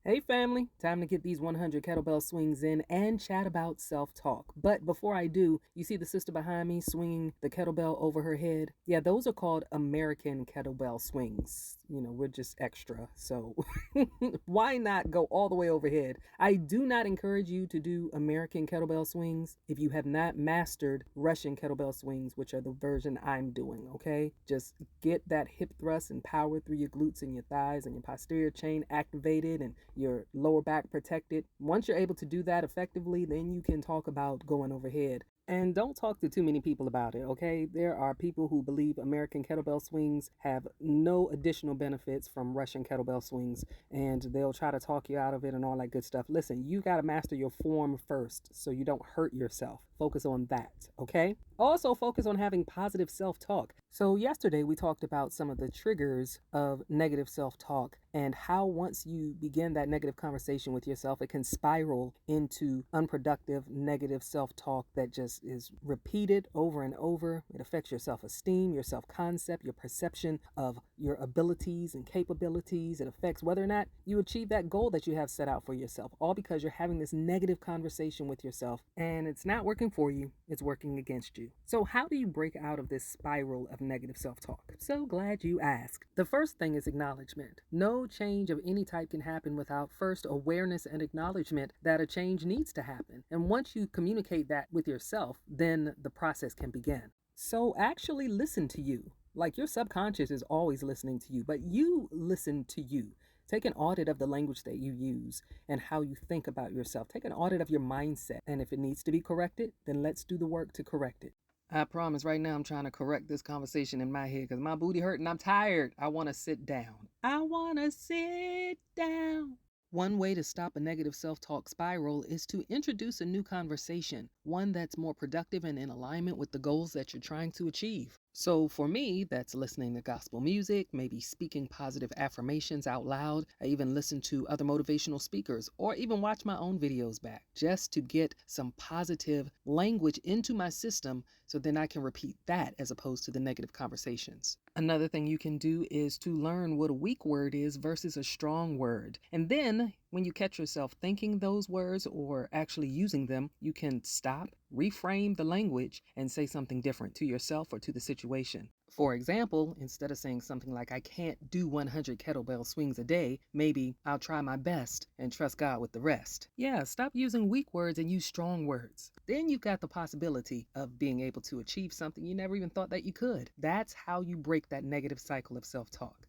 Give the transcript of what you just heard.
Hey family, time to get these 100 kettlebell swings in and chat about self-talk. But before I do, you see the sister behind me swinging the kettlebell over her head? Yeah, those are called American kettlebell swings. You know, we're just extra. So why not go all the way overhead? I do not encourage you to do American kettlebell swings if you have not mastered Russian kettlebell swings, which are the version I'm doing, okay? Just get that hip thrust and power through your glutes and your thighs and your posterior chain activated and your lower back protected. Once you're able to do that effectively, then you can talk about going overhead. And don't talk to too many people about it, okay? There are people who believe American kettlebell swings have no additional benefits from Russian kettlebell swings, and they'll try to talk you out of it and all that good stuff. Listen, you got to master your form first so you don't hurt yourself. Focus on that, okay? Also, focus on having positive self talk. So, yesterday we talked about some of the triggers of negative self talk and how once you begin that negative conversation with yourself, it can spiral into unproductive negative self talk that just is repeated over and over. It affects your self esteem, your self concept, your perception of your abilities and capabilities. It affects whether or not you achieve that goal that you have set out for yourself, all because you're having this negative conversation with yourself and it's not working for you, it's working against you. So, how do you break out of this spiral of negative self talk? So glad you asked. The first thing is acknowledgement. No change of any type can happen without first awareness and acknowledgement that a change needs to happen. And once you communicate that with yourself, then the process can begin. So, actually listen to you. Like your subconscious is always listening to you, but you listen to you. Take an audit of the language that you use and how you think about yourself. Take an audit of your mindset. And if it needs to be corrected, then let's do the work to correct it. I promise right now I'm trying to correct this conversation in my head because my booty hurt and I'm tired. I want to sit down. I want to sit down. One way to stop a negative self talk spiral is to introduce a new conversation, one that's more productive and in alignment with the goals that you're trying to achieve. So for me, that's listening to gospel music, maybe speaking positive affirmations out loud. I even listen to other motivational speakers or even watch my own videos back just to get some positive language into my system so then I can repeat that as opposed to the negative conversations. Another thing you can do is to learn what a weak word is versus a strong word. And then when you catch yourself thinking those words or actually using them, you can stop, reframe the language, and say something different to yourself or to the situation. For example, instead of saying something like, I can't do 100 kettlebell swings a day, maybe I'll try my best and trust God with the rest. Yeah, stop using weak words and use strong words. Then you've got the possibility of being able to achieve something you never even thought that you could. That's how you break that negative cycle of self talk.